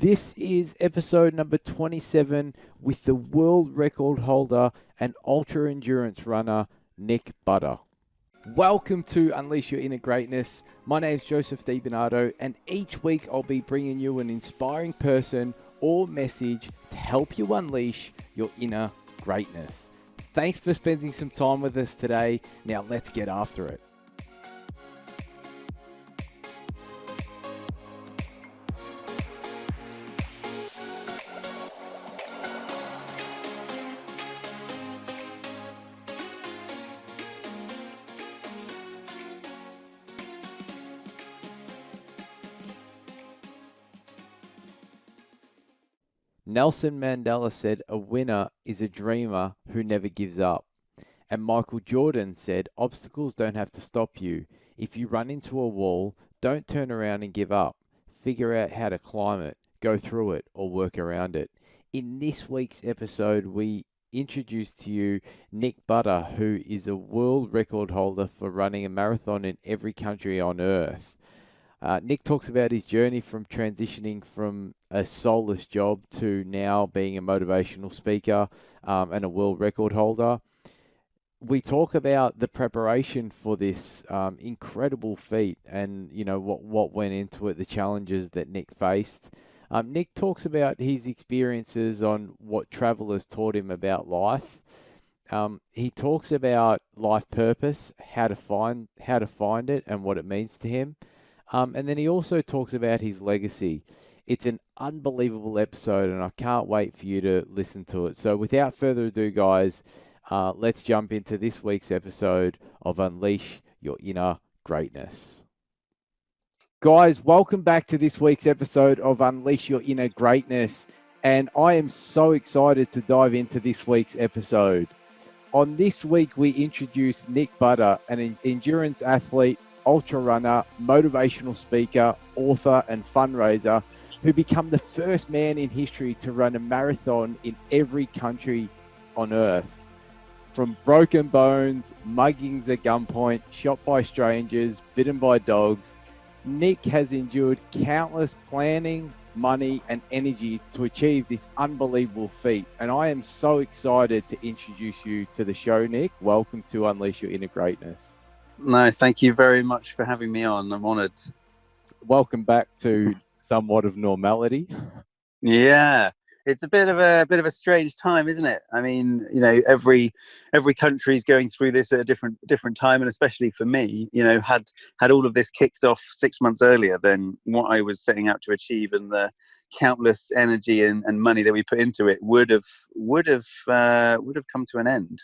This is episode number 27 with the world record holder and ultra endurance runner, Nick Butter. Welcome to Unleash Your Inner Greatness. My name's Joseph DiBernardo, and each week I'll be bringing you an inspiring person or message to help you unleash your inner greatness. Thanks for spending some time with us today. Now let's get after it. Nelson Mandela said, "A winner is a dreamer who never gives up." And Michael Jordan said, "Obstacles don't have to stop you. If you run into a wall, don't turn around and give up. Figure out how to climb it, go through it, or work around it." In this week's episode, we introduce to you Nick Butter, who is a world record holder for running a marathon in every country on earth. Nick talks about his journey from transitioning from a soulless job to now being a motivational speaker and a world record holder. We talk about the preparation for this incredible feat and, you know, what went into it, the challenges that Nick faced. Nick talks about his experiences on what travel has taught him about life. He talks about life purpose, how to find it and what it means to him. And then he also talks about his legacy. It's an unbelievable episode, and I can't wait for you to listen to it. So without further ado, guys, let's jump into this week's episode of Unleash Your Inner Greatness. Guys, welcome back to this week's episode of Unleash Your Inner Greatness. And I am so excited to dive into this week's episode. On this week, we introduce Nick Butter, an endurance athlete, ultra runner, motivational speaker, author, and fundraiser who became the first man in history to run a marathon in every country on earth. From broken bones, muggings at gunpoint, shot by strangers, bitten by dogs, Nick has endured countless planning, money, and energy to achieve this unbelievable feat. And I am so excited to introduce you to the show, Nick. Welcome to Unleash Your Inner Greatness. No, thank you very much for having me on. I'm honored. Welcome back to somewhat of normality. Yeah, it's a bit of a strange time, isn't it? I mean, you know, every country is going through this at a different time, and especially for me, you know, had all of this kicked off 6 months earlier than what I was setting out to achieve, and the countless energy and money that we put into it would have come to an end.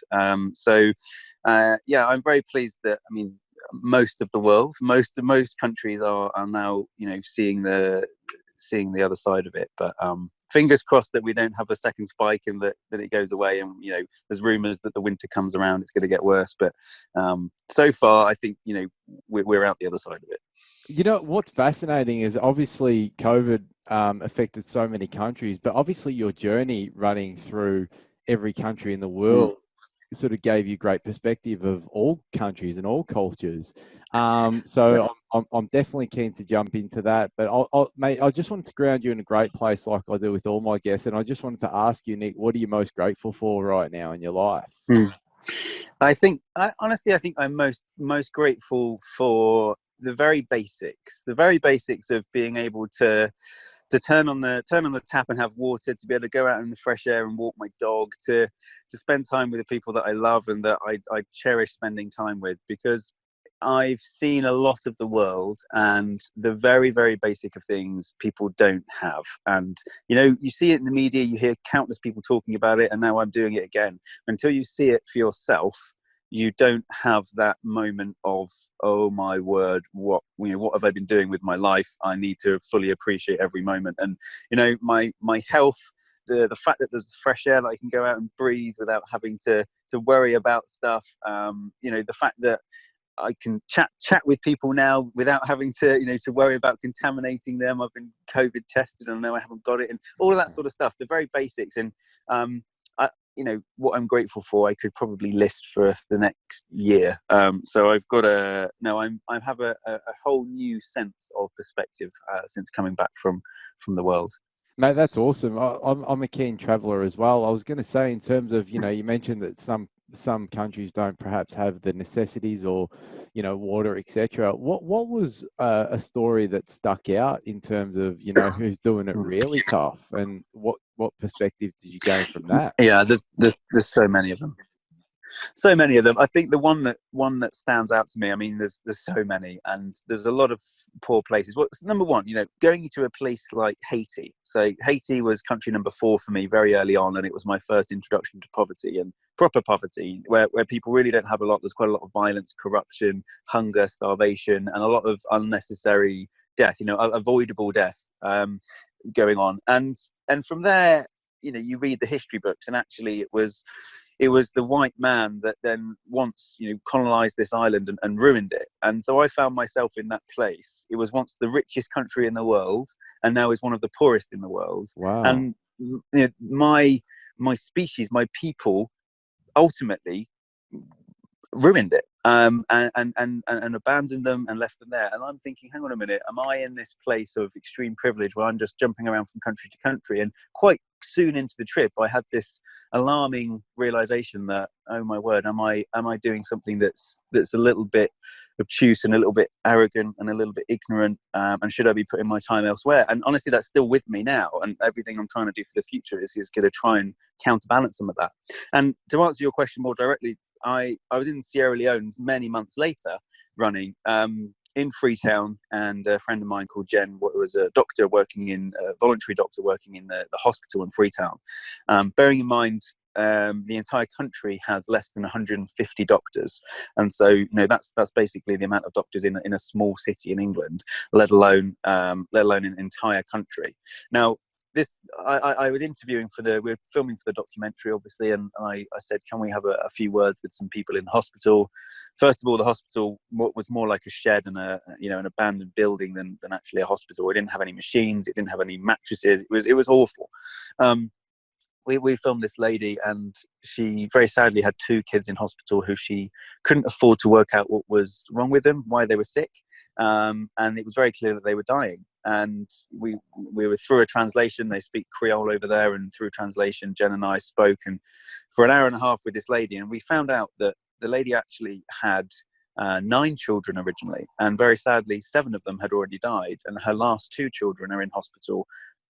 Yeah, I'm very pleased that, I mean, most of the world, most countries are now, you know, seeing the other side of it. But fingers crossed that we don't have a second spike and that it goes away. And, you know, there's rumors that the winter comes around, it's going to get worse. But so far, I think, you know, we're out the other side of it. You know, what's fascinating is obviously COVID affected so many countries, but obviously your journey running through every country in the world sort of gave you great perspective of all countries and all cultures. So I'm definitely keen to jump into that. But mate, I just wanted to ground you in a great place like I do with all my guests. And I just wanted to ask you, Nick, what are you most grateful for right now in your life? Honestly, I think I'm most grateful for the very basics of being able to turn on the tap and have water, to be able to go out in the fresh air and walk my dog, to spend time with the people that I love and that I cherish spending time with, because I've seen a lot of the world, and the very, very basic of things people don't have. And, you know, you see it in the media, you hear countless people talking about it, and now I'm doing it again. Until you see it for yourself, you don't have that moment of, oh my word, what have I been doing with my life? I need to fully appreciate every moment. And, you know, my health, the fact that there's fresh air that I can go out and breathe without having to worry about stuff. You know, the fact that I can chat with people now without having to, you know, to worry about contaminating them. I've been COVID tested and I know I haven't got it, and all of that sort of stuff, the very basics. And you know, what I'm grateful for, I could probably list for the next year. So I've got I have a whole new sense of perspective since coming back from the world. Mate, that's awesome. I'm a keen traveler as well. I was going to say, in terms of, you mentioned that some countries don't perhaps have the necessities or, water, etc. What was a story that stuck out in terms of, who's doing it really tough, and what perspective did you gain from that? Yeah, there's so many of them. So many of them. I think the one that stands out to me. I mean, there's so many, and there's a lot of poor places. Well, number one, going to a place like Haiti. So Haiti was country number 4 for me very early on, and it was my first introduction to poverty and proper poverty, where people really don't have a lot. There's quite a lot of violence, corruption, hunger, starvation, and a lot of unnecessary death. Avoidable death going on, and from there, you read the history books, and actually it was the white man that then once colonized this island and ruined it. And so I found myself in that place. It was once the richest country in the world, and now is one of the poorest in the world. Wow. And my species, my people, ultimately ruined it, and abandoned them and left them there. And I'm thinking, hang on a minute, am I in this place of extreme privilege where I'm just jumping around from country to country? And quite soon into the trip, I had this alarming realization that, oh my word, am I doing something that's a little bit obtuse and a little bit arrogant and a little bit ignorant, and should I be putting my time elsewhere? And honestly, that's still with me now, and everything I'm trying to do for the future is going to try and counterbalance some of that. And to answer your question more directly, I was in Sierra Leone many months later, running in Freetown, and a friend of mine called Jen was a voluntary doctor working in the hospital in Freetown. Bearing in mind, the entire country has less than 150 doctors, and so that's basically the amount of doctors in a small city in England, let alone an entire country. Now, I was interviewing we were filming for the documentary, obviously, and I said, can we have a few words with some people in the hospital? First of all, the hospital was more like a shed and an abandoned building than actually a hospital. It didn't have any machines, it didn't have any mattresses. It was awful. We filmed this lady, and she very sadly had 2 kids in hospital who she couldn't afford to work out what was wrong with them, why they were sick, and it was very clear that they were dying. And we were through a translation. They speak Creole over there, and through translation, Jen and I spoke, and for an hour and a half with this lady, and we found out that the lady actually had 9 children originally, and very sadly 7 of them had already died, and her last 2 children are in hospital,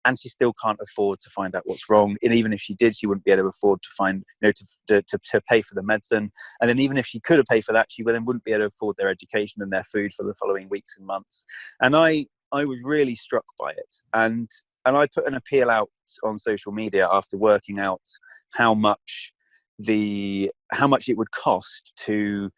and she still can't afford to find out what's wrong. And even if she did, she wouldn't be able to afford to find, to pay for the medicine. And then even if she could have paid for that, she then wouldn't be able to afford their education and their food for the following weeks and months. And I was really struck by it. And I put an appeal out on social media after working out how much it would cost to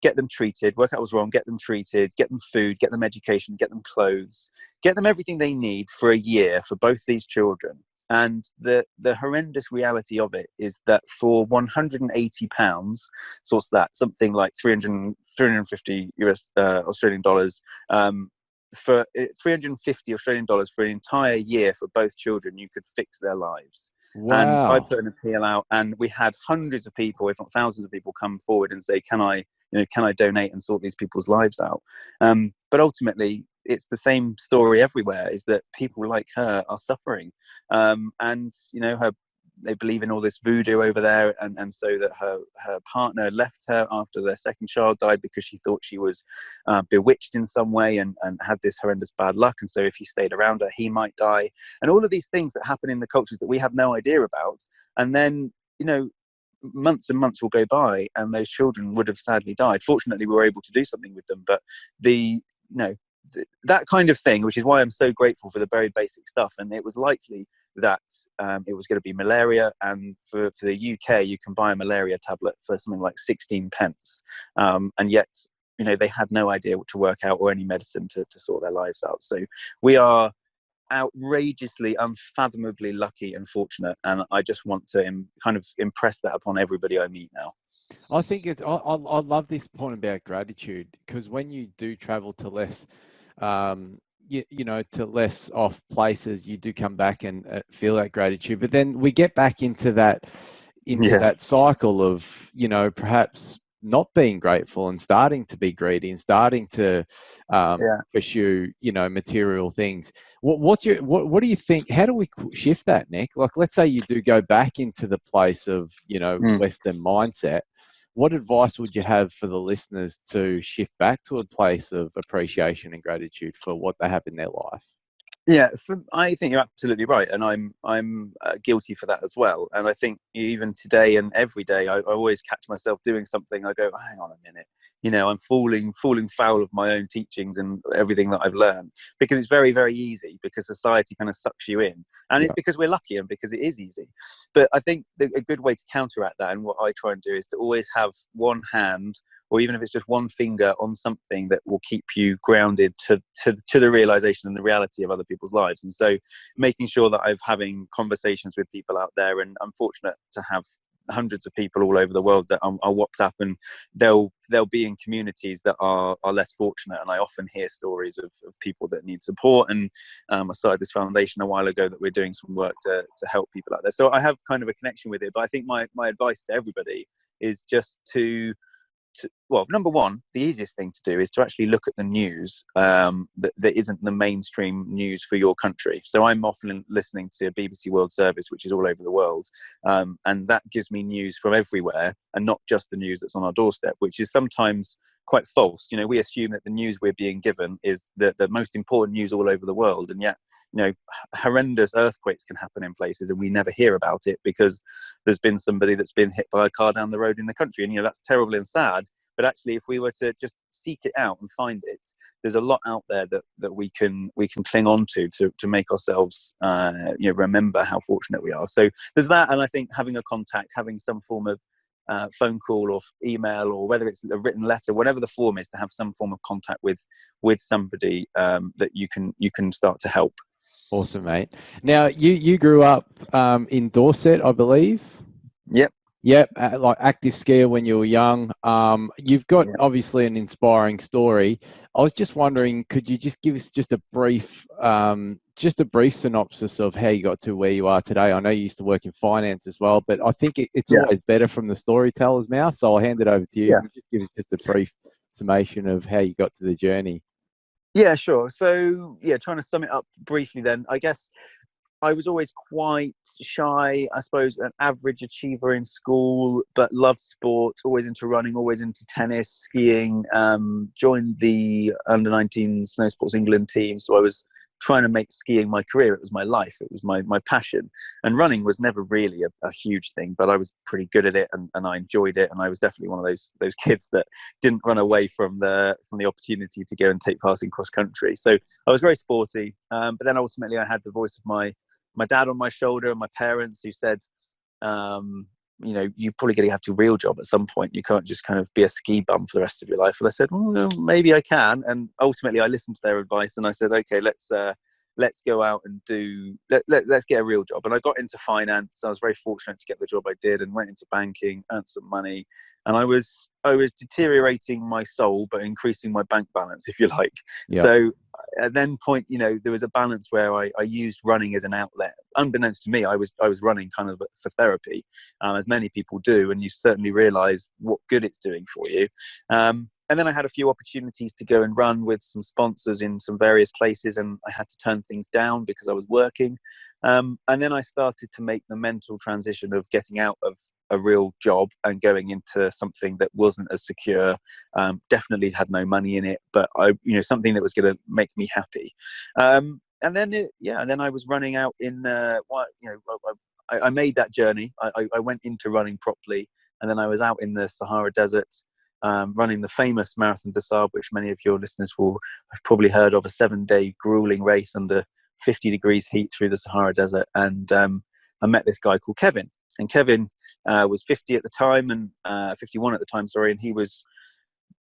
get them treated, work out what was wrong, get them treated, get them food, get them education, get them clothes, get them everything they need for a year for both these children. And the horrendous reality of it is that for £180, so what's that? Something like 350 US Australian dollars. For 350 Australian dollars for an entire year for both children, you could fix their lives. And I Wow. put an appeal out, and we had hundreds of people, if not thousands of people, come forward and say, can I donate and sort these people's lives out? But ultimately, it's the same story everywhere, is that people like her are suffering. And they believe in all this voodoo over there, and so that her partner left her after their second child died because she thought she was bewitched in some way, and had this horrendous bad luck, and so if he stayed around her, he might die. And all of these things that happen in the cultures that we have no idea about. And then months and months will go by, and those children would have sadly died. Fortunately, we were able to do something with them, but that kind of thing, which is why I'm so grateful for the very basic stuff. And it was likely that it was going to be malaria, and for the UK, you can buy a malaria tablet for something like 16 pence, and yet they had no idea what to work out or any medicine to sort their lives out. So we are outrageously, unfathomably lucky and fortunate, and I just want to kind of impress that upon everybody I meet now. I think I love this point about gratitude, because when you do travel to less, to less off places, you do come back and feel that gratitude. But then we get back into that Yeah, cycle of, perhaps not being grateful and starting to be greedy and starting to Yeah. pursue, material things. What do you think? How do we shift that, Nick? Like, let's say you do go back into the place of, Mm. Western mindset. What advice would you have for the listeners to shift back to a place of appreciation and gratitude for what they have in their life? Yeah, I think you're absolutely right, and I'm guilty for that as well. And I think even today and every day, I always catch myself doing something. I go, hang on a minute, I'm falling foul of my own teachings and everything that I've learned, because it's very, very easy, because society kind of sucks you in, and it's Yeah. because we're lucky and because it is easy. But I think a good way to counteract that, and what I try and do, is to always have one hand, or even if it's just one finger, on something that will keep you grounded to the realization and the reality of other people's lives. And so making sure that I'm having conversations with people out there, and I'm fortunate to have hundreds of people all over the world that I WhatsApp, and they'll be in communities that are less fortunate, and I often hear stories of people that need support. And I started this foundation a while ago that we're doing some work to help people out there, so I have kind of a connection with it. But I think my advice to everybody is just well, number one, the easiest thing to do is to actually look at the news that isn't the mainstream news for your country. So I'm often listening to BBC World Service, which is all over the world, and that gives me news from everywhere, and not just the news that's on our doorstep, which is sometimes quite false. We assume that the news we're being given is the most important news all over the world, and yet, horrendous earthquakes can happen in places and we never hear about it because there's been somebody that's been hit by a car down the road in the country. And that's terrible and sad. But actually, if we were to just seek it out and find it, there's a lot out there that we can cling on to make ourselves remember how fortunate we are. So there's that. And I think having a contact, having some form of phone call or email, or whether it's a written letter, whatever the form is, to have some form of contact with somebody that you can start to help. Awesome, mate. Now, you grew up in Dorset, I believe. Yep. Yep, like active skier when you were young. You've got Yeah. obviously an inspiring story. I was just wondering, could you just give us just a brief synopsis of how you got to where you are today? I know you used to work in finance as well, but I think it's Yeah. always better from the storyteller's mouth. So I'll hand it over to you. Yeah. Can you just give us just a brief summation of how you got to the journey? Yeah, sure. So, yeah, trying to sum it up briefly then, I guess I was always quite shy, I suppose, an average achiever in school, but loved sport, always into running, always into tennis, skiing, joined the under-19 Snow Sports England team. So I was trying to make skiing my career. It was my life. It was my passion. And running was never really a huge thing, but I was pretty good at it, and I enjoyed it. And I was definitely one of those kids that didn't run away from the opportunity to go and take part in cross country. So I was very sporty. But then ultimately I had the voice of my dad on my shoulder, and my parents, who said, you're probably going to have to real job at some point. You can't just kind of be a ski bum for the rest of your life. And I said, well, maybe I can. And ultimately I listened to their advice, and I said, okay, let's go out and let's get a real job. And I got into finance. I was very fortunate to get the job I did, and went into banking, earned some money. And I was deteriorating my soul, but increasing my bank balance, if you like. Yeah. So at then point, there was a balance where I used running as an outlet. Unbeknownst to me, I was running kind of for therapy, as many people do, and you certainly realise what good it's doing for you. And then I had a few opportunities to go and run with some sponsors in some various places, and I had to turn things down because I was working. And then I started to make the mental transition of getting out of a real job and going into something that wasn't as secure. Definitely had no money in it, but something that was going to make me happy. And then I was running out in I made that journey. I went into running properly, and then I was out in the Sahara Desert, running the famous Marathon des Sables, which many of your listeners will have probably heard of, a 7-day grueling race under 50 degrees heat through the Sahara Desert. And I met this guy called Kevin. And Kevin was 50 at the time, and 51 at the time, sorry. And he was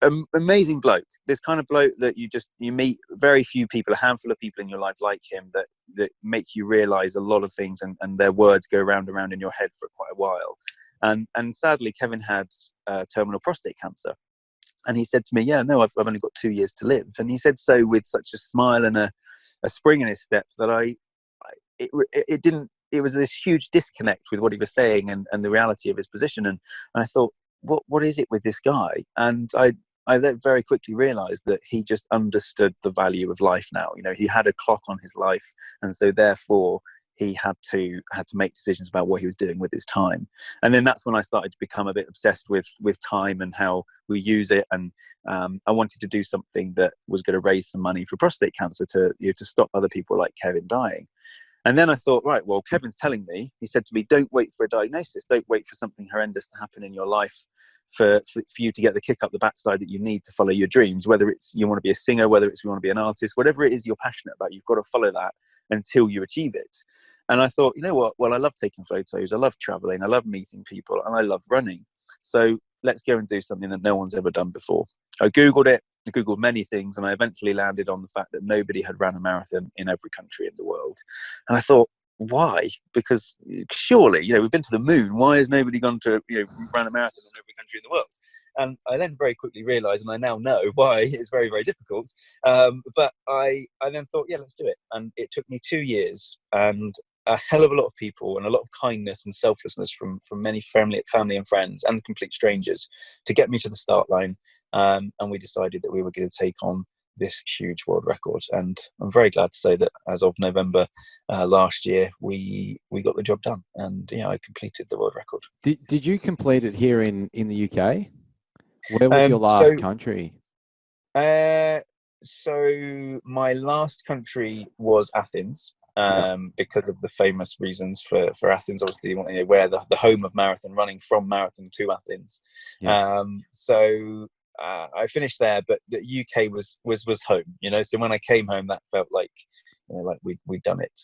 an amazing bloke. This kind of bloke that you meet very few people, a handful of people in your life like him, that make you realize a lot of things, and their words go round and round in your head for quite a while. And sadly, Kevin had terminal prostate cancer. And he said to me, yeah, no, I've only got 2 years to live. And he said so with such a smile and a spring in his step that it was this huge disconnect with what he was saying and the reality of his position. And I thought, what is it with this guy? And I then very quickly realized that he just understood the value of life now. You know, he had a clock on his life, and so therefore he had to make decisions about what he was doing with his time. And then that's when I started to become a bit obsessed with time and how we use it. And I wanted to do something that was going to raise some money for prostate cancer to, you know, to stop other people like Kevin dying. And then I thought, right, well, Kevin's telling me, he said to me, don't wait for a diagnosis. Don't wait for something horrendous to happen in your life for you to get the kick up the backside that you need to follow your dreams. Whether it's you want to be a singer, whether it's you want to be an artist, whatever it is you're passionate about, you've got to follow that until you achieve it. And I thought, you know what? Well, I love taking photos. I love traveling. I love meeting people, and I love running. So let's go and do something that no one's ever done before. I Googled it. I Googled many things, and I eventually landed on the fact that nobody had ran a marathon in every country in the world. And I thought, why? Because surely, you know, we've been to the moon. Why has nobody gone to, you know, run a marathon in every country in the world? And I then very quickly realized, and I now know why it's very, very difficult. But I then thought, yeah, let's do it. And it took me 2 years and a hell of a lot of people and a lot of kindness and selflessness from many family and friends and complete strangers to get me to the start line. And we decided that we were going to take on this huge world record. And I'm very glad to say that as of November last year, we got the job done. And I completed the world record. Did you complete it here in the UK? Where was your last country? So my last country was Athens. Because of the famous reasons for Athens, obviously, where the home of marathon running, from marathon to Athens. So I finished there, but the UK was home. So when I came home, that felt like like we'd done it,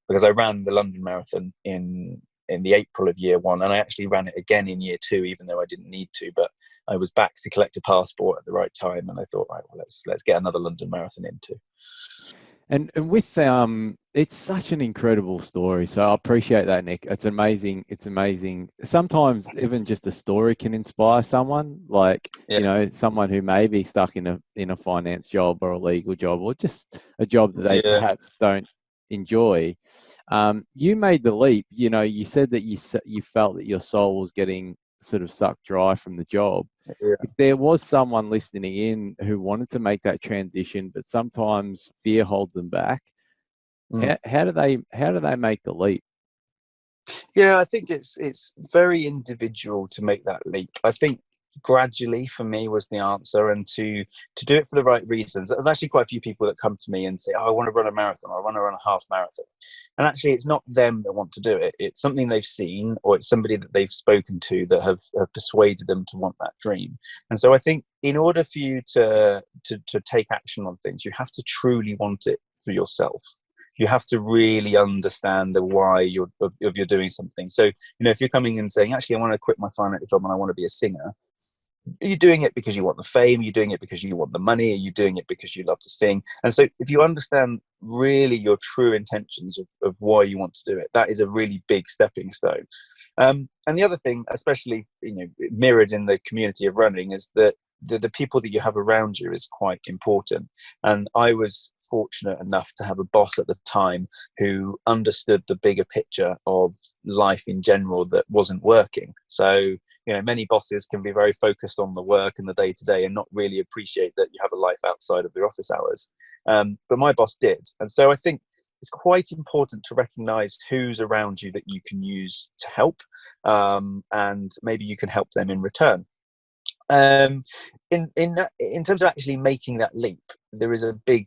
because I ran the London Marathon in the April of year one, and I actually ran it again in year two, even though I didn't need to. But I was back to collect a passport at the right time, and I thought, right, well, let's get another London Marathon in too. And with it's such an incredible story. So I appreciate that, Nick. It's amazing. It's amazing. Sometimes even just a story can inspire someone, like someone who may be stuck in a finance job or a legal job, or just a job that they perhaps don't enjoy. You made the leap. You said that you felt that your soul was getting sort of sucked dry from the job. If there was someone listening in who wanted to make that transition, but sometimes fear holds them back, how do they make the leap? Yeah, I think it's very individual to make that leap. I think gradually for me was the answer, and to do it for the right reasons. There's actually quite a few people that come to me and say, oh, I want to run a marathon, or I want to run a half marathon. And actually it's not them that want to do it. It's something they've seen, or it's somebody that they've spoken to that have persuaded them to want that dream. And so I think in order for you to take action on things, you have to truly want it for yourself. You have to really understand the why you're doing something. So, if you're coming and saying, actually, I want to quit my finance job and I want to be a singer, are you doing it because you want the fame? Are you doing it because you want the money? Are you doing it because you love to sing? And so if you understand really your true intentions of why you want to do it, that is a really big stepping stone. And the other thing, especially mirrored in the community of running, is that the people that you have around you is quite important. And I was fortunate enough to have a boss at the time who understood the bigger picture of life in general that wasn't working. So many bosses can be very focused on the work and the day-to-day and not really appreciate that you have a life outside of your office hours. But my boss did. And so I think it's quite important to recognize who's around you that you can use to help, and maybe you can help them in return. In terms of actually making that leap, there is a big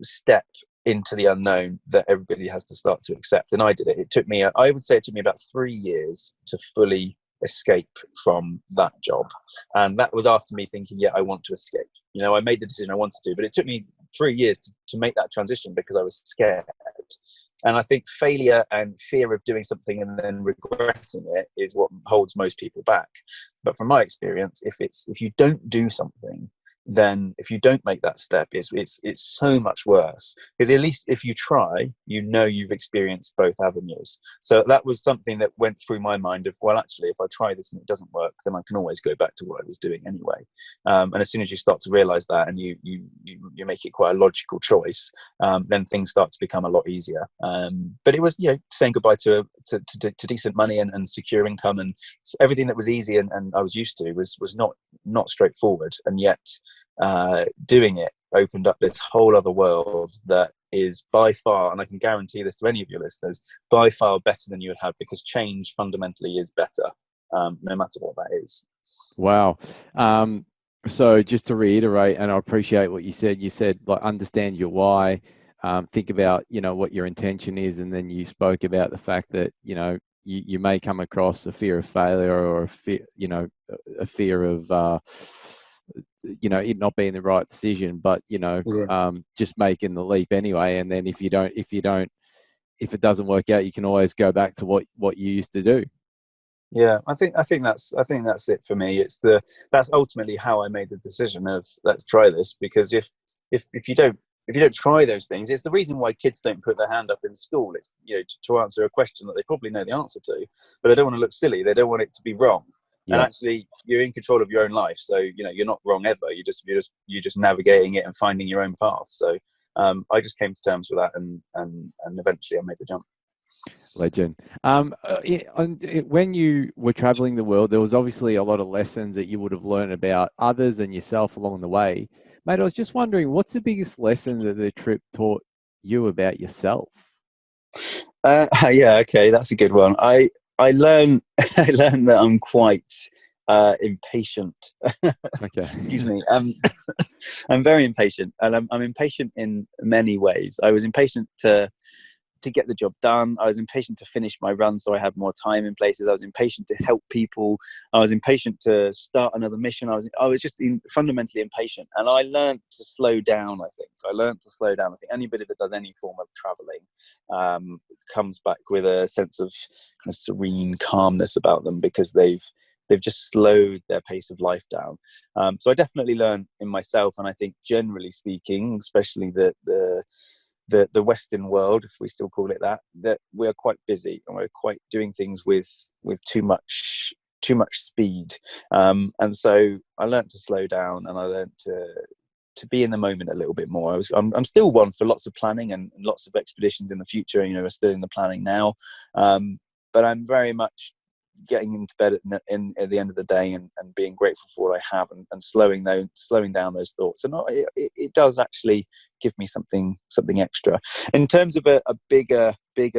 step into the unknown that everybody has to start to accept. And I did it. I would say it took me about 3 years to fully escape from that job. And that was after me thinking, I want to escape. I made the decision I wanted to, but it took me 3 years to make that transition because I was scared. And I think failure and fear of doing something and then regretting it is what holds most people back. But from my experience, if you don't do something, then if you don't make that step, it's so much worse, because at least if you try, you've experienced both avenues. So that was something that went through my mind of, well, actually, if I try this and it doesn't work, then I can always go back to what I was doing anyway. And as soon as you start to realize that, and you make it quite a logical choice, then things start to become a lot easier. But it was, saying goodbye to decent money and secure income, and everything that was easy and I was used to was not straightforward. And yet doing it opened up this whole other world that is by far, and I can guarantee this to any of your listeners, by far better than you would have, because change fundamentally is better, no matter what that is. Wow. So just to reiterate, and I appreciate what you said, like, understand your why, think about, what your intention is. And then you spoke about the fact that, you may come across a fear of failure, or a fear of, it not being the right decision, but, just making the leap anyway. And then if it doesn't work out, you can always go back to what you used to do. Yeah, I think that's it for me. That's ultimately how I made the decision of, let's try this. Because if you don't try those things, it's the reason why kids don't put their hand up in school. It's, to answer a question that they probably know the answer to, but they don't want to look silly. They don't want it to be wrong. And Yeah. actually, you're in control of your own life, so you're not wrong ever. You're just navigating it and finding your own path. So I just came to terms with that, and eventually I made the jump. Legend. When you were traveling the world, there was obviously a lot of lessons that you would have learned about others and yourself along the way. Mate, I was just wondering, what's the biggest lesson that the trip taught you about yourself? Yeah, okay, that's a good one. I learned I learned that I'm quite impatient. Okay. Excuse me. I'm very impatient, and I'm impatient in many ways. I was impatient to get the job done. I was impatient to finish my run so I had more time in places. I was impatient to help people. I was impatient to start another mission. I was just fundamentally impatient, and I learned to slow down. I think anybody that does any form of traveling comes back with a sense of kind of serene calmness about them, because they've just slowed their pace of life down. So I definitely learned in myself, and I think generally speaking, especially the Western world, if we still call it that we're quite busy, and we're quite doing things with too much speed. And so I learned to slow down, and I learned to be in the moment a little bit more. I'm still one for lots of planning and lots of expeditions in the future. We're still in the planning now, but I'm very much getting into bed at the end of the day, and being grateful for what I have, and slowing down those thoughts. And it does actually give me something extra. In terms of a bigger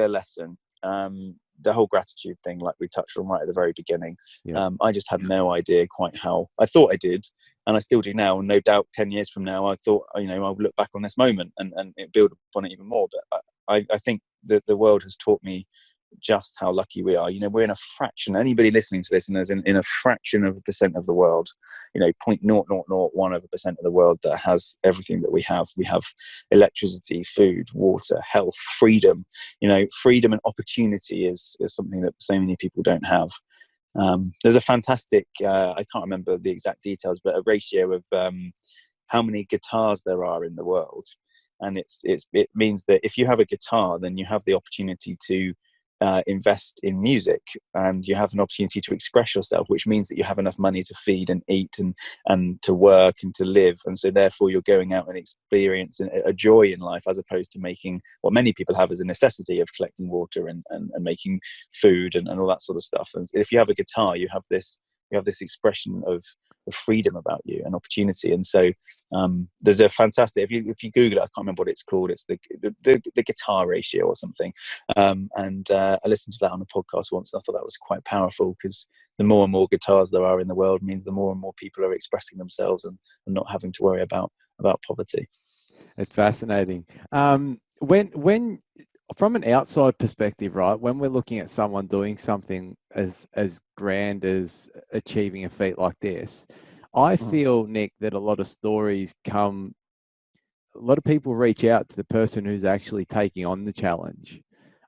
lesson, the whole gratitude thing, like we touched on right at the very beginning. Yeah. I just had no idea quite how. I thought I did, and I still do now. And no doubt 10 years from now, I thought, I'll look back on this moment and build upon it even more. But I think that the world has taught me just how lucky we are. We're in a fraction, anybody listening to this, and is in a fraction of a percent of the world, 0.0001% of the world that has everything that we have. We have electricity, food, water, health, freedom. Freedom and opportunity is something that so many people don't have. There's a fantastic, I can't remember the exact details, but a ratio of how many guitars there are in the world. And it means that if you have a guitar, then you have the opportunity to invest in music, and you have an opportunity to express yourself, which means that you have enough money to feed and eat and to work and to live. And so therefore you're going out and experiencing a joy in life, as opposed to making what many people have as a necessity of collecting water and making food and all that sort of stuff. And if you have a guitar, you have this expression of freedom about you and opportunity. And so there's a fantastic, if you Google it, I can't remember what it's called, it's the guitar ratio or something. And I listened to that on a podcast once, and I thought that was quite powerful, because the more and more guitars there are in the world means the more and more people are expressing themselves and not having to worry about poverty. It's fascinating. When from an outside perspective, right, when we're looking at someone doing something as grand as achieving a feat like this, I feel, Nick, that a lot of people reach out to the person who's actually taking on the challenge.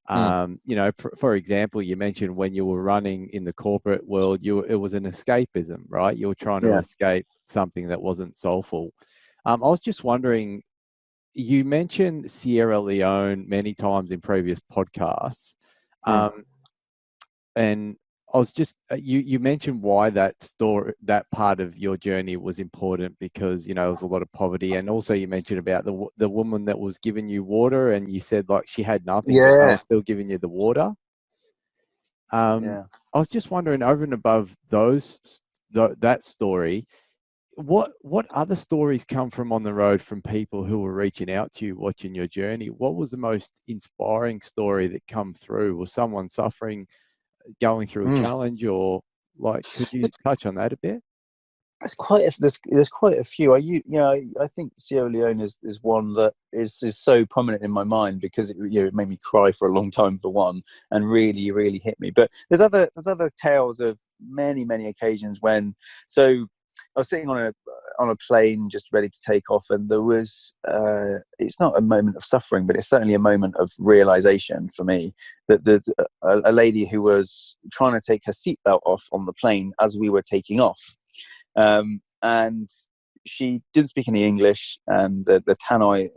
For example, you mentioned when you were running in the corporate world, it was an escapism, right? You were trying to escape something that wasn't soulful. I was just wondering, you mentioned Sierra Leone many times in previous podcasts. Mm. Um, and I was just you mentioned why that part of your journey was important because there was a lot of poverty, and also you mentioned about the woman that was giving you water, and you said like she had nothing, but they were Yeah, still giving you the water. yeah. I was just wondering, over and above that story, what other stories come from on the road from people who were reaching out to you, watching your journey? What was the most inspiring story that come through? Was someone suffering, going through a Mm. challenge, or like, could you touch on that a bit? There's quite a few. I think Sierra Leone is one that is so prominent in my mind because it made me cry for a long time for one, and really hit me. But there's other tales of many occasions when, so I was sitting on a plane just ready to take off, and there was it's not a moment of suffering, but it's certainly a moment of realization for me that there's a lady who was trying to take her seatbelt off on the plane as we were taking off. And she didn't speak any English, and the tannoy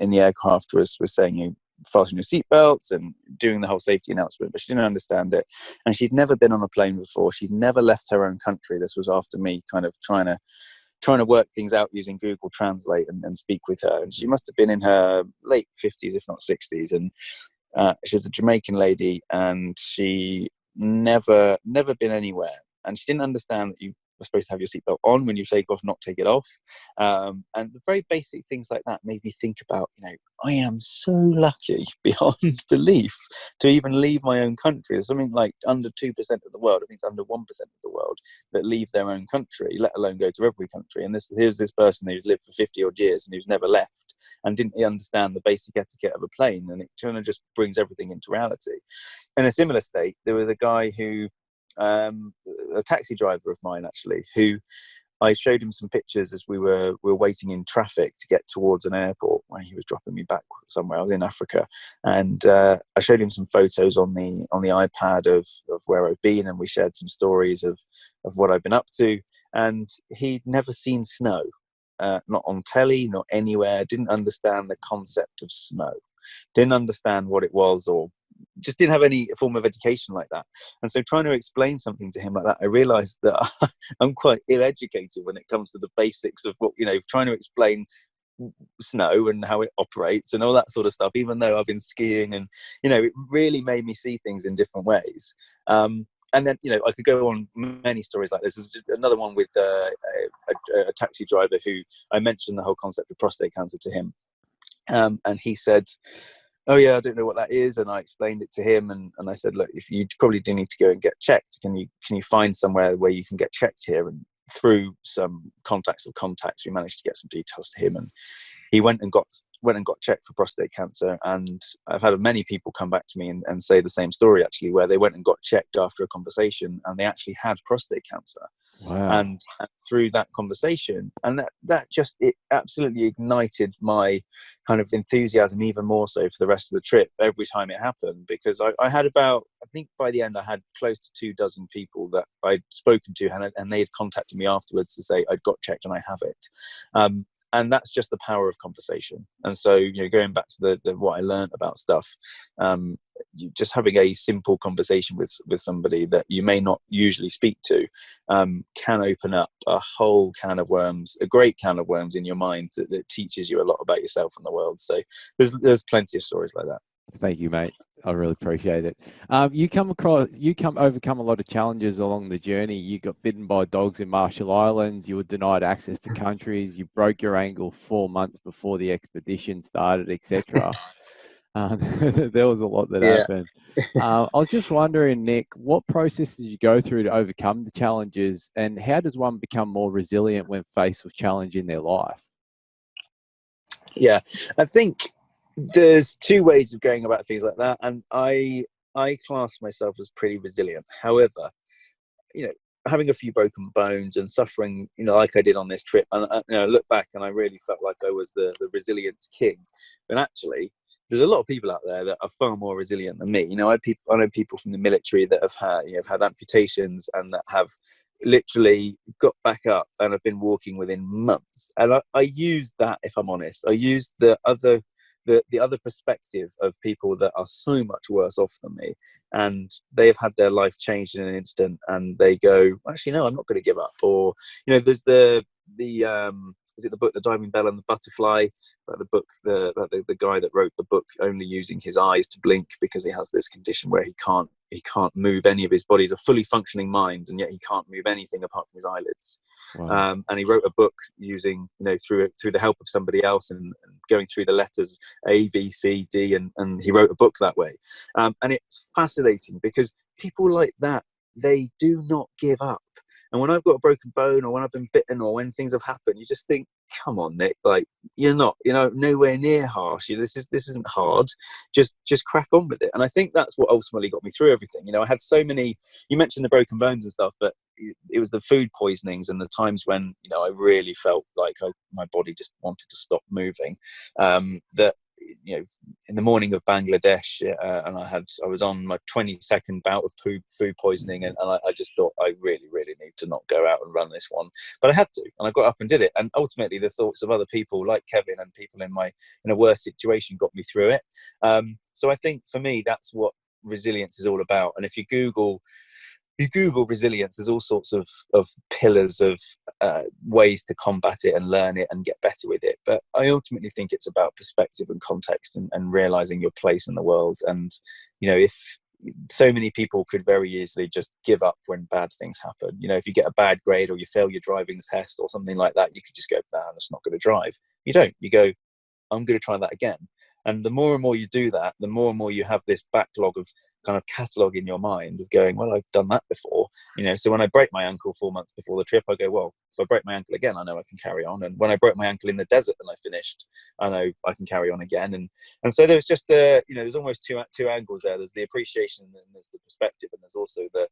in the aircraft was saying, fasten your seatbelts and doing the whole safety announcement, but she didn't understand it, and she'd never been on a plane before. She'd never left her own country. This was after me kind of trying to work things out using Google Translate and speak with her, and she must have been in her late 50s, if not 60s, and she was a Jamaican lady, and she never been anywhere, and she didn't understand that you were supposed to have your seatbelt on when you take off, not take it off. And the very basic things like that made me think about, I am so lucky beyond belief to even leave my own country. There's something like under 2% of the world, I think it's under 1% of the world, that leave their own country, let alone go to every country. And here's this person who's lived for 50 odd years and who's never left and didn't understand the basic etiquette of a plane, and it kind of just brings everything into reality. In a similar state, there was a guy who, a taxi driver of mine actually, who I showed him some pictures as we were waiting in traffic to get towards an airport where he was dropping me back somewhere. I was in Africa, and I showed him some photos on the iPad of where I've been, and we shared some stories of what I've been up to. And he'd never seen snow, not on telly, not anywhere. Didn't understand the concept of snow. Didn't understand what it was, or just didn't have any form of education like that. And so trying to explain something to him like that, I realized that I'm quite ill-educated when it comes to the basics of what, trying to explain snow and how it operates and all that sort of stuff, even though I've been skiing, and it really made me see things in different ways. And then, I could go on many stories like this. There's another one with a taxi driver who I mentioned the whole concept of prostate cancer to him. And he said, oh yeah, I don't know what that is. And I explained it to him, and I said, look, if you probably do need to go and get checked, can you find somewhere where you can get checked here? And through some contacts, we managed to get some details to him, and he went and got checked for prostate cancer. And I've had many people come back to me and say the same story, actually, where they went and got checked after a conversation and they actually had prostate cancer. Wow. And through that conversation, and that just, it absolutely ignited my kind of enthusiasm even more so for the rest of the trip every time it happened, because I had about, I think by the end I had close to 24 people that I'd spoken to, and they had contacted me afterwards to say I'd got checked and I have it. And that's just the power of conversation. And so, going back to the what I learned about stuff, just having a simple conversation with somebody that you may not usually speak to, can open up a whole can of worms, a great can of worms in your mind that teaches you a lot about yourself and the world. So there's plenty of stories like that. Thank you, mate. I really appreciate it. You overcome a lot of challenges along the journey. You got bitten by dogs in Marshall Islands. You were denied access to countries. You broke your ankle 4 months before the expedition started, etc. There was a lot that Yeah. happened. I was just wondering, Nick, what process did you go through to overcome the challenges, and how does one become more resilient when faced with challenge in their life? Yeah, I think there's two ways of going about things like that, and I class myself as pretty resilient. However, having a few broken bones and suffering, like I did on this trip, and I look back and I really felt like I was the resilience king. But actually, there's a lot of people out there that are far more resilient than me. I know people from the military that have had amputations and that have literally got back up, and I've been walking within months. And I used that, if I'm honest. I used the other perspective of people that are so much worse off than me, and they've had their life changed in an instant, and they go, actually, no, I'm not going to give up. Or, there's the is it the book The Diving Bell and the Butterfly, about the guy that wrote the book only using his eyes to blink because he has this condition where he can't move any of his body. He's a fully functioning mind, and yet he can't move anything apart from his eyelids. Wow. And he wrote a book using, through the help of somebody else, and going through the letters A, B, C, D, and he wrote a book that way. And it's fascinating because people like that, they do not give up. And when I've got a broken bone, or when I've been bitten, or when things have happened, you just think, come on, Nick, like, you're not, nowhere near harsh. This isn't hard. Just crack on with it. And I think that's what ultimately got me through everything. I had so many, you mentioned the broken bones and stuff, but it was the food poisonings and the times when, I really felt like my body just wanted to stop moving. That, in the morning of Bangladesh, and I was on my 22nd bout of food poisoning, and I just thought, I really, really need to not go out and run this one. But I had to, and I got up and did it. And ultimately, the thoughts of other people like Kevin and people in a worse situation got me through it. So I think for me, that's what resilience is all about. And if you Google resilience, there's all sorts of pillars of ways to combat it and learn it and get better with it. But I ultimately think it's about perspective and context, and realizing your place in the world. And, if so many people could very easily just give up when bad things happen. If you get a bad grade, or you fail your driving test or something like that, you could just go, nah, I'm just not going to drive. You don't. You go, I'm going to try that again. And the more and more you do that, the more and more you have this backlog of kind of catalogue in your mind of going, well, I've done that before. So when I break my ankle 4 months before the trip, I go, well, if I break my ankle again, I know I can carry on. And when I broke my ankle in the desert and I finished, I know I can carry on again. And so there's just there's almost two angles there. There's the appreciation, and there's the perspective, and there's also the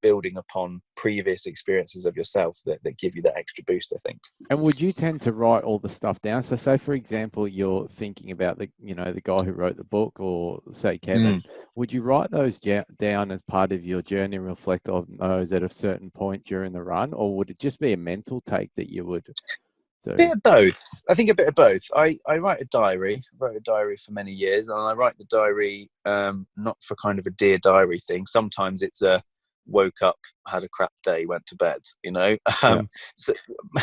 building upon previous experiences of yourself that give you that extra boost, I think. And would you tend to write all the stuff down? So say, for example, you're thinking about the guy who wrote the book, or say Kevin, would you write those down as part of your journey and reflect on those at a certain point during the run? Or would it just be a mental take that you would do? Bit of both. I think a bit of both. I write a diary. I wrote a diary for many years, and I write the diary not for kind of a Dear Diary thing. Sometimes it's a woke up, had a crap day, went to bed, so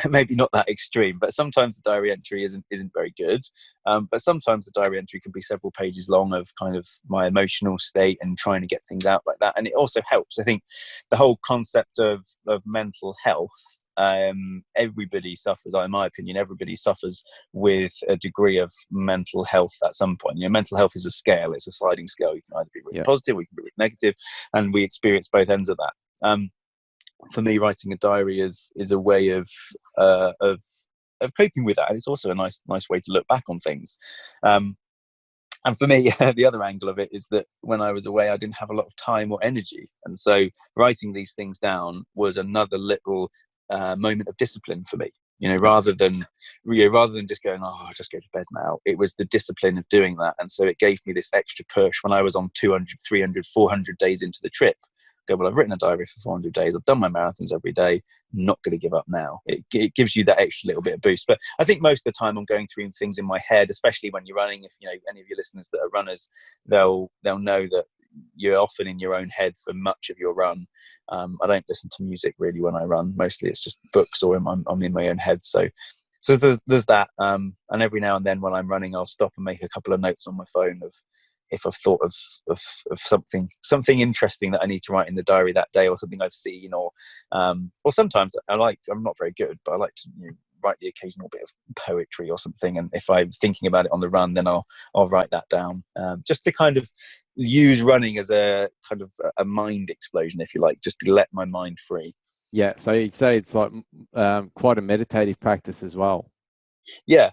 maybe not that extreme, but sometimes the diary entry isn't very good. But sometimes the diary entry can be several pages long of kind of my emotional state and trying to get things out like that. And it also helps. I think the whole concept of mental health, everybody suffers, in my opinion, everybody suffers with a degree of mental health at some point. Mental health is a scale, it's a sliding scale. You can either be really positive, or you can be really negative, and we experience both ends of that. For me, writing a diary is a way of coping with that, and it's also a nice way to look back on things. And for me, the other angle of it is that when I was away, I didn't have a lot of time or energy, and so writing these things down was another little moment of discipline for me. Rather than just going, oh, I'll just go to bed now. It was the discipline of doing that, and so it gave me this extra push when I was on 200, 300, 400 days into the trip. Go, well, I've written a diary for 400 days. I've done my marathons every day. I'm not going to give up now. It gives you that extra little bit of boost. But I think most of the time I'm going through things in my head, especially when you're running. If any of your listeners that are runners, they'll know that you're often in your own head for much of your run. I don't listen to music really when I run. Mostly it's just books, or I'm in my own head. So there's that. And every now and then when I'm running, I'll stop and make a couple of notes on my phone of if I've thought of something interesting that I need to write in the diary that day, or something I've seen, or sometimes I'm not very good, but I like to write the occasional bit of poetry or something. And if I'm thinking about it on the run, then I'll write that down, just to kind of use running as a kind of a mind explosion, if you like, just to let my mind free. Yeah, so you'd say it's like quite a meditative practice as well. Yeah,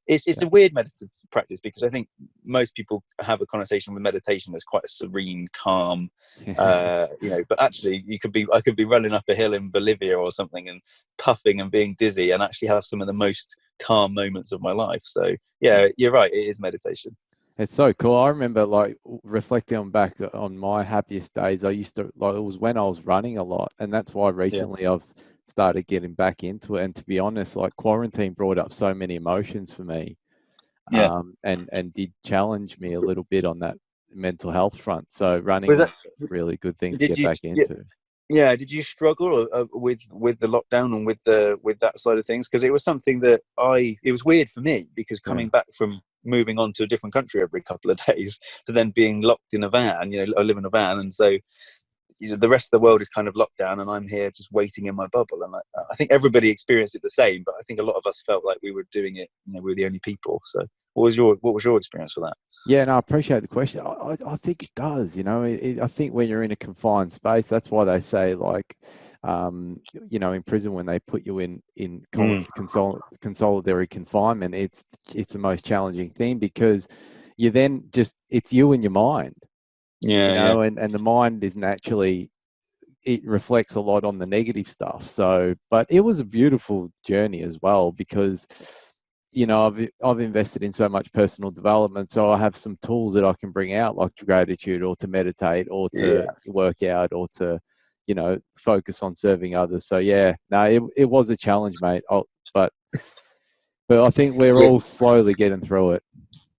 it's a weird meditative practice, because I think most people have a connotation with meditation as quite a serene, calm, but actually I could be running up a hill in Bolivia or something and puffing and being dizzy, and actually have some of the most calm moments of my life. So yeah, you're right, it is meditation. It's so cool. I remember like reflecting on back on my happiest days. I used to like it was when I was running a lot, and that's why Yeah, recently I've started getting back into it. And to be honest, like quarantine brought up so many emotions for me, yeah. and did challenge me a little bit on that mental health front. So running Was was that? a really good thing to Did get you? back into. Yeah, did you struggle with the lockdown and with that side of things? Because it was something that it was weird for me, because Yeah. coming back from moving on to a different country every couple of days to then being locked in a van, I live in a van, and so the rest of the world is kind of locked down, and I'm here just waiting in my bubble. And I think everybody experienced it the same, but I think a lot of us felt like we were doing it, we were the only people. So what was your experience with that? Yeah, no, I appreciate the question. I think it does. I think when you're in a confined space, that's why they say like, in prison when they put you Mm. consolidatory confinement, it's the most challenging thing because you then just it's you and your mind, Yeah, yeah, and the mind is naturally it reflects a lot on the negative stuff. So, but it was a beautiful journey as well because, I've invested in so much personal development. So I have some tools that I can bring out, like gratitude, or to meditate, or to yeah. work out, or to, focus on serving others. So yeah, no, it was a challenge, mate. But but I think we're all slowly getting through it.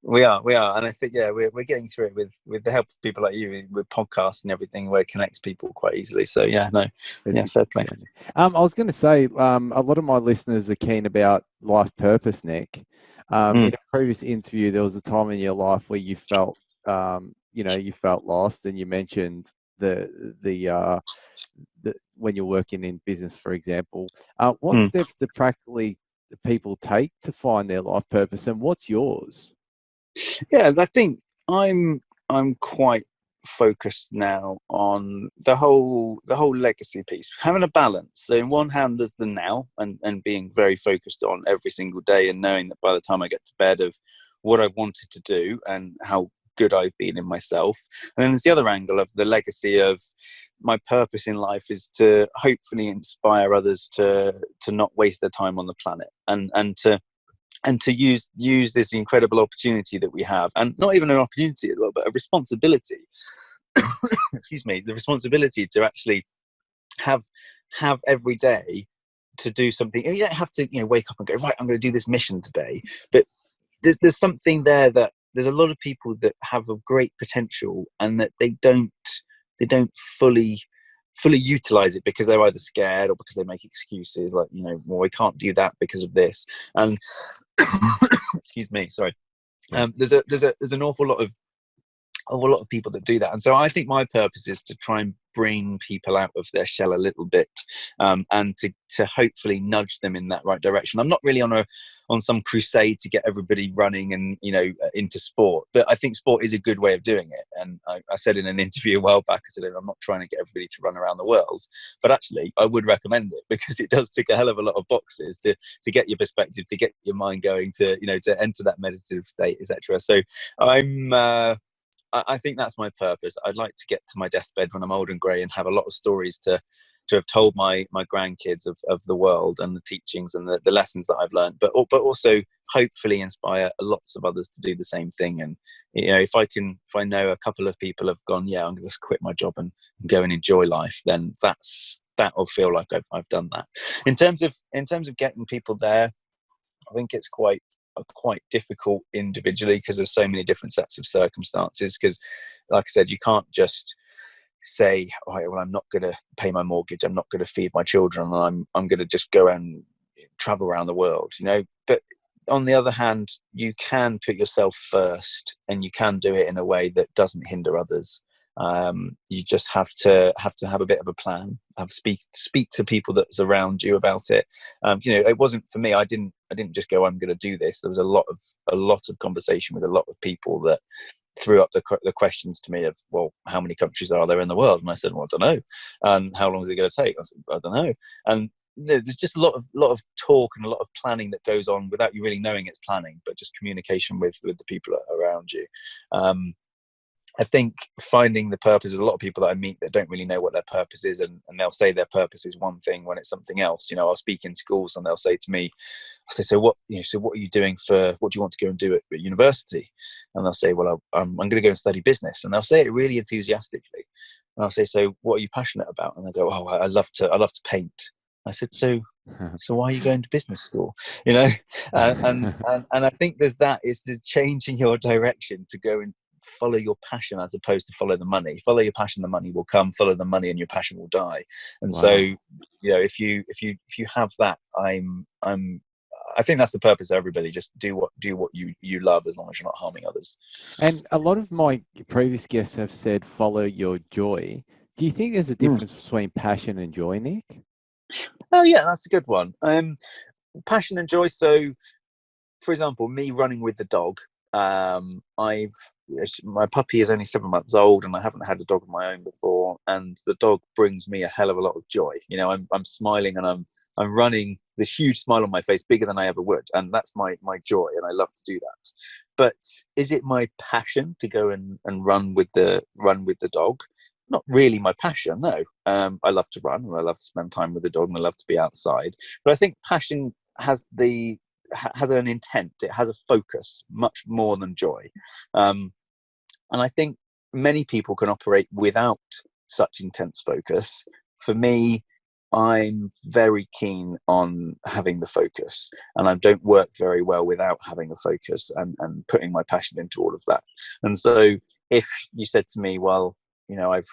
We are, and I think we're getting through it with the help of people like you, with podcasts and everything, where it connects people quite easily. So yeah, no, It's yeah, a fair good play. journey. I was going to say, a lot of my listeners are keen about life purpose, Nick. In Mm, a previous interview, there was a time in your life where you felt lost, and you mentioned the when you're working in business, for example. What mm. steps do practically the people take to find their life purpose, and what's yours? Yeah, I think I'm quite focused now on the whole legacy piece, having a balance. So in one hand, there's the now, and being very focused on every single day, and knowing that by the time I get to bed, of what I've wanted to do and how good I've been in myself. And then there's the other angle of the legacy of my purpose in life is to hopefully inspire others to not waste their time on the planet, and to use this incredible opportunity that we have, and not even an opportunity as well, but a responsibility. Excuse me, the responsibility to actually have every day to do something. You don't have to wake up and go, right, I'm going to do this mission today, but there's something there, that there's a lot of people that have a great potential, and that they don't fully utilize it because they're either scared or because they make excuses like, well, I can't do that because of this. And excuse me, sorry. Yeah. There's an awful lot of people that do that. And so I think my purpose is to try and bring people out of their shell a little bit, and to hopefully nudge them in that right direction. I'm not really on some crusade to get everybody running and into sport, but I think sport is a good way of doing it. And I said in an interview a while back, I said, I'm not trying to get everybody to run around the world, but actually I would recommend it, because it does tick a hell of a lot of boxes to get your perspective, to get your mind going, to enter that meditative state, etc. So I'm I think that's my purpose. I'd like to get to my deathbed when I'm old and grey and have a lot of stories to have told my grandkids of the world and the teachings and the lessons that I've learned, but also hopefully inspire lots of others to do the same thing. And if I know a couple of people have gone, yeah, I'm going to quit my job and go and enjoy life, then that'll feel like I've done that. In terms of getting people there, I think it's quite difficult individually, because there's so many different sets of circumstances. Because, like I said, you can't just say, all right, well, I'm not going to pay my mortgage, I'm not going to feed my children, and I'm going to just go and travel around the world, But on the other hand, you can put yourself first, and you can do it in a way that doesn't hinder others. You just have to have a bit of a plan. Speak to people that's around you about it. It wasn't for me. I didn't just go, I'm going to do this. There was a lot of conversation with a lot of people that threw up the questions to me of, well, how many countries are there in the world? And I said, well, I don't know. And how long is it going to take? I said, I don't know. And there's just a lot of talk and a lot of planning that goes on without you really knowing it's planning, but just communication with the people around you. I think finding the purpose, there's a lot of people that I meet that don't really know what their purpose is, and they'll say their purpose is one thing when it's something else. You know, I'll speak in schools and they'll say to me, I say, so what, you know, so what are you doing what do you want to go and do at university? And they'll say, well, I'm going to go and study business. And they'll say it really enthusiastically. And I'll say, so what are you passionate about? And they go, oh, I love to paint. I said, so why are you going to business school? You know, and I think there's that, is the changing your direction to go and follow your passion as opposed to follow the money. Follow your passion, the money will come. Follow the money, and your passion will die. And so, Wow. you know, if you have that, I think that's the purpose of everybody. Just do what you love, as long as you're not harming others. And a lot of my previous guests have said follow your joy. Do you think there's a difference between passion and joy, Nick? Oh yeah, that's a good one. Passion and joy. So, for example, me running with the dog. My puppy is only 7 months old, and I haven't had a dog of my own before. And the dog brings me a hell of a lot of joy. You know, I'm smiling, and I'm running, this huge smile on my face, bigger than I ever would, and that's my joy, and I love to do that. But is it my passion to go and run with the dog? Not really my passion, no. I love to run, and I love to spend time with the dog, and I love to be outside. But I think passion has an intent. It has a focus, much more than joy. And I think many people can operate without such intense focus. For me, I'm very keen on having the focus, and I don't work very well without having a focus and putting my passion into all of that. And so if you said to me, well, you know, I've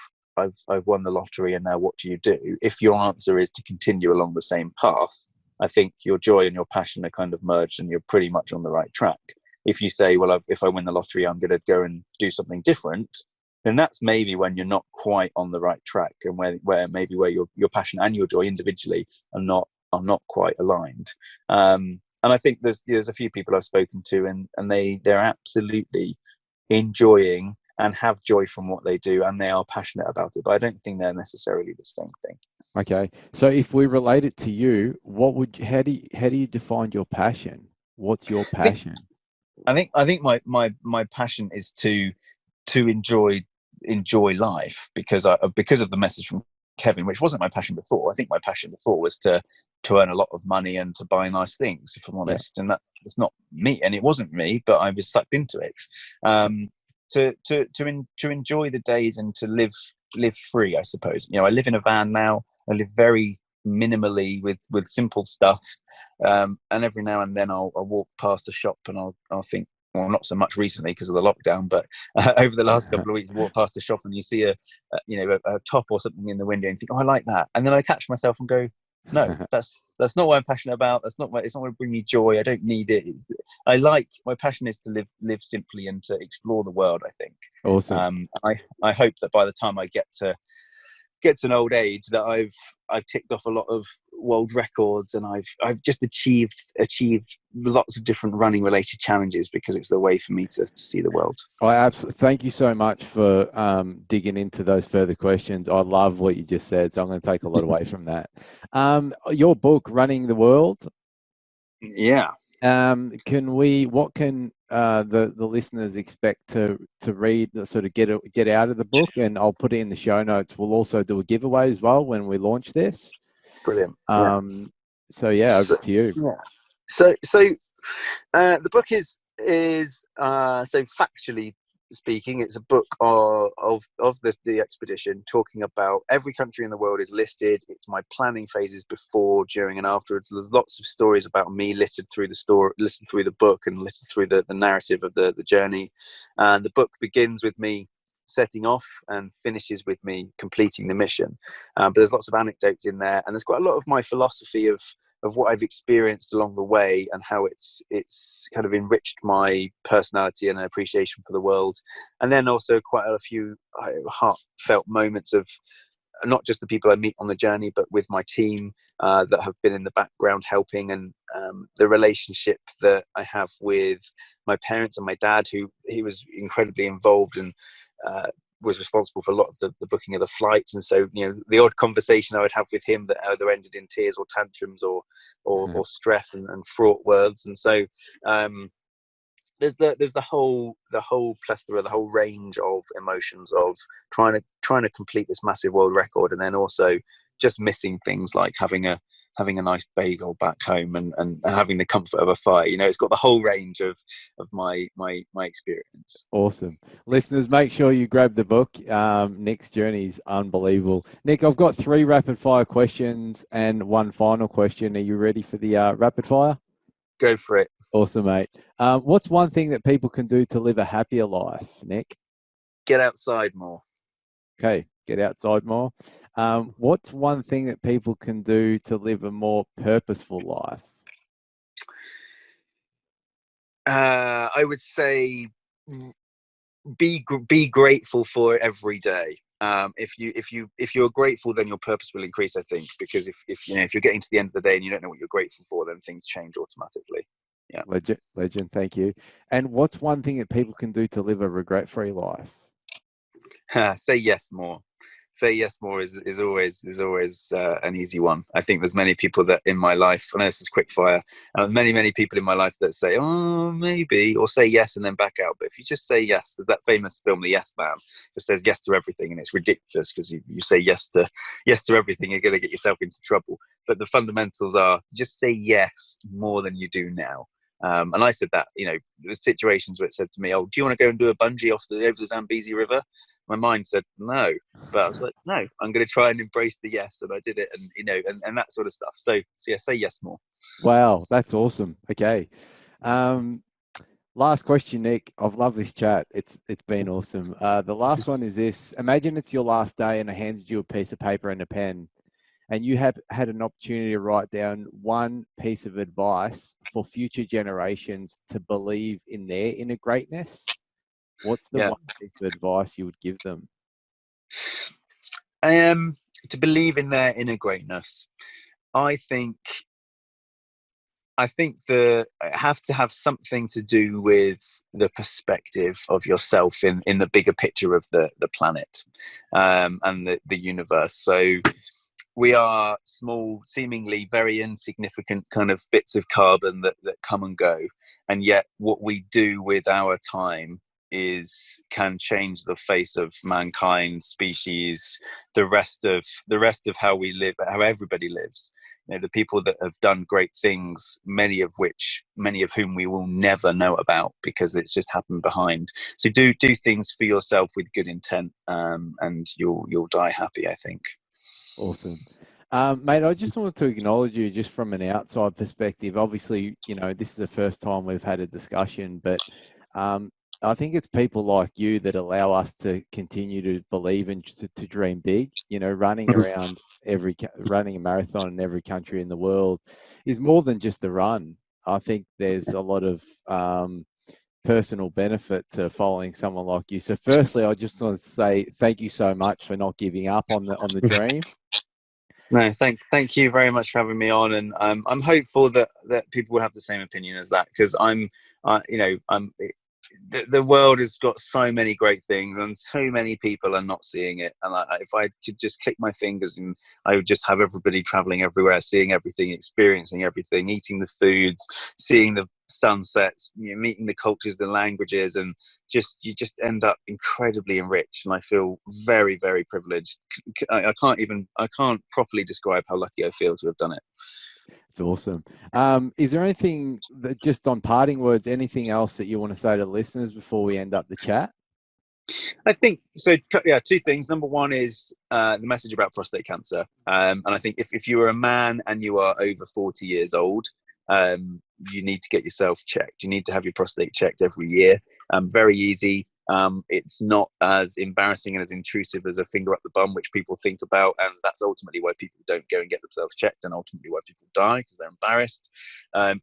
won the lottery, and now what do you do? If your answer is to continue along the same path, I think your joy and your passion are kind of merged, and you're pretty much on the right track. If you say, well, if I win the lottery, I'm going to go and do something different, then that's maybe when you're not quite on the right track, and where your passion and your joy individually are not quite aligned. And I think there's a few people I've spoken to, and they're absolutely enjoying and have joy from what they do, and they are passionate about it. But I don't think they're necessarily the same thing. Okay. So if we relate it to you, how do you define your passion? What's your passion? I think my passion is to enjoy life, because of the message from Kevin, which wasn't my passion before. I think my passion before was to earn a lot of money and to buy nice things, if I'm honest. And that's not me, and it wasn't me, but I was sucked into it. To enjoy the days and to live free, I suppose. You know, I live in a van now. I live very minimally with simple stuff, and every now and then I'll walk past a shop, and I'll think, well, not so much recently because of the lockdown, but over the last couple of weeks, I walk past a shop and you see a top or something in the window, and you think, oh, I like that, and then I catch myself and go, no, that's not what I'm passionate about. It's not going to bring me joy. I don't need it. My passion is to live simply and to explore the world, I think. Awesome. I hope that by the time I get to an old age, that I've ticked off a lot of world records, and I've just achieved lots of different running related challenges, because it's the way for me to see the world. I absolutely thank you so much for digging into those further questions. I love what you just said, so I'm going to take a lot away from that. Your book, Running the World. Yeah. What can the listeners expect to read, sort of get out of the book? And I'll put it in the show notes. We'll also do a giveaway as well when we launch this. Brilliant. So yeah, over to you. Yeah. So the book is so factually speaking, it's a book of the expedition, talking about every country in the world is listed. It's my planning phases before, during, and afterwards. There's lots of stories about me littered through the book, and littered through the narrative of the journey. And the book begins with me setting off and finishes with me completing the mission. But there's lots of anecdotes in there, and there's quite a lot of my philosophy of what I've experienced along the way, and how it's kind of enriched my personality and an appreciation for the world. And then also quite a few heartfelt moments of not just the people I meet on the journey, but with my team that have been in the background helping, and the relationship that I have with my parents and my dad, he was incredibly involved and was responsible for a lot of the booking of the flights. And so, you know, the odd conversation I would have with him that either ended in tears or tantrums or stress and fraught words. And so there's the whole plethora, the whole range of emotions of trying to complete this massive world record, and then also just missing things like having a nice bagel back home, and having the comfort of a fire. It's got the whole range of my experience. Awesome. Listeners, make sure you grab the book. Nick's journey is unbelievable. Nick, I've got 3 rapid fire questions and 1 final question. Are you ready for the rapid fire? Go for it. Awesome, mate. What's one thing that people can do to live a happier life, Nick? Get outside more. Okay, get outside more. What's one thing that people can do to live a more purposeful life? I would say be grateful for it every day. If you're grateful, then your purpose will increase, I think, because if you're getting to the end of the day and you don't know what you're grateful for, then things change automatically. Yeah. Legend, thank you. And what's one thing that people can do to live a regret-free life? Say yes more. Say yes more is always an easy one. I think there's many people that in my life, I know this is quick fire, many people in my life that say, oh, maybe, or say yes and then back out. But if you just say yes, there's that famous film, The Yes Man, just says yes to everything, and it's ridiculous because you say yes to everything, you're going to get yourself into trouble. But the fundamentals are just say yes more than you do now. And I said that, there were situations where it said to me, oh, do you want to go and do a bungee over the Zambezi River? My mind said no, but I was like, no, I'm going to try and embrace the yes, and I did it, and that sort of stuff. So yeah, say yes more. Wow, that's awesome. Okay. Last question, Nick. I've loved this chat. It's been awesome. The last one is this. Imagine it's your last day and I handed you a piece of paper and a pen, and you have had an opportunity to write down one piece of advice for future generations to believe in their inner greatness. What's the one piece of advice you would give them? To believe in their inner greatness. I think it have to have something to do with the perspective of yourself in the bigger picture of the planet, and the universe. So we are small, seemingly very insignificant kind of bits of carbon that come and go, and yet what we do with our time can change the face of mankind, species, the rest of how we live, how everybody lives. The people that have done great things, many of whom we will never know about because it's just happened behind. So do things for yourself with good intent, and you'll die happy, I think. Awesome. Mate, I just wanted to acknowledge you just from an outside perspective. Obviously, this is the first time we've had a discussion, but I think it's people like you that allow us to continue to believe and to dream big. Running running a marathon in every country in the world is more than just a run. I think there's a lot of personal benefit to following someone like you. So firstly, I just want to say thank you so much for not giving up on the dream. No, thank you very much for having me on, and I'm hopeful that people will have the same opinion as that, because the world has got so many great things and so many people are not seeing it. And if I could just click my fingers and I would just have everybody traveling everywhere, seeing everything, experiencing everything, eating the foods, seeing the sunsets, meeting the cultures, the languages, and you just end up incredibly enriched. And I feel very, very privileged. I can't properly describe how lucky I feel to have done it. It's awesome. Is there anything that, just on parting words, anything else that you want to say to listeners before we end up the chat? I think so. Yeah, 2 things. Number one is the message about prostate cancer. And I think if you are a man and you are over 40 years old, you need to get yourself checked. You need to have your prostate checked every year. Very easy. It's not as embarrassing and as intrusive as a finger up the bum, which people think about, and that's ultimately why people don't go and get themselves checked, and ultimately why people die, because they're embarrassed.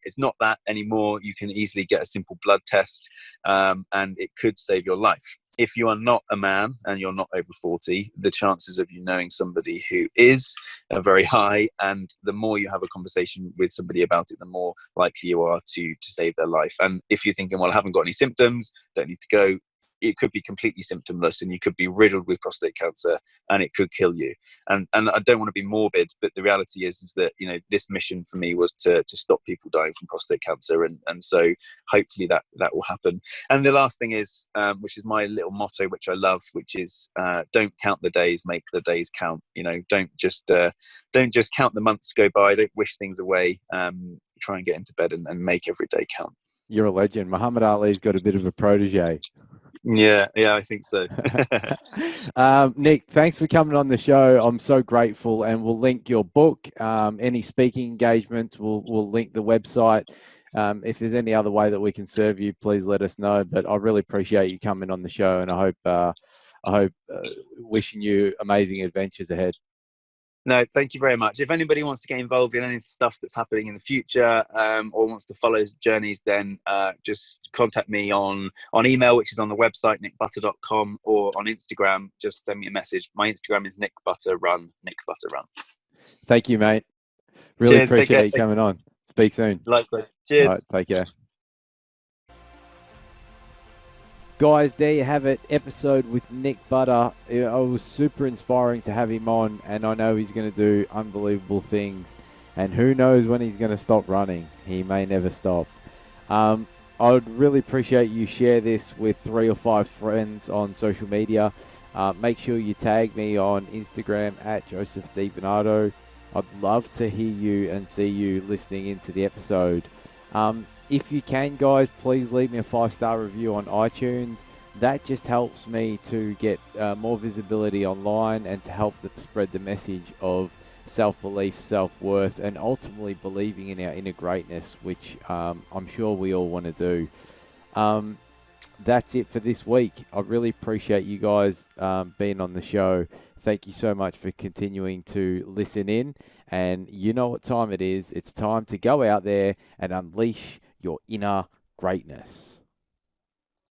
It's not that anymore. You can easily get a simple blood test, and it could save your life. If you are not a man and you're not over 40, the chances of you knowing somebody who is are very high, and the more you have a conversation with somebody about it, the more likely you are to save their life. And if you're thinking, well, I haven't got any symptoms, don't need to go, it could be completely symptomless, and you could be riddled with prostate cancer, and it could kill you. And I don't want to be morbid, but the reality is that, you know, this mission for me was to stop people dying from prostate cancer, and so hopefully that will happen. And the last thing is, which is my little motto, which I love, which is don't count the days, make the days count. You know, don't just count the months go by, don't wish things away. Try and get into bed and make every day count. You're a legend. Muhammad Ali's got a bit of a protege. Yeah, I think so. Nick, thanks for coming on the show. I'm so grateful, and we'll link your book, any speaking engagements. We'll link the website. If there's any other way that we can serve you, please let us know. But I really appreciate you coming on the show, and I hope wishing you amazing adventures ahead. No, thank you very much. If anybody wants to get involved in any stuff that's happening in the future, or wants to follow journeys, then just contact me on email, which is on the website, nickbutter.com, or on Instagram. Just send me a message. My Instagram is nickbutterrun. Thank you, mate. Really Cheers, appreciate you coming on. Speak soon. Likewise. Cheers. All right, take care. Guys, there you have it, episode with Nick Butter. It was super inspiring to have him on, and I know he's going to do unbelievable things. And who knows when he's going to stop running. He may never stop. I would really appreciate you share this with 3 or 5 friends on social media. Make sure you tag me on Instagram at Joseph DiBernardo. I'd love to hear you and see you listening into the episode. If you can, guys, please leave me a 5-star review on iTunes. That just helps me to get more visibility online and to help spread the message of self-belief, self-worth, and ultimately believing in our inner greatness, which I'm sure we all want to do. That's it for this week. I really appreciate you guys being on the show. Thank you so much for continuing to listen in. And you know what time it is. It's time to go out there and unleash your inner greatness.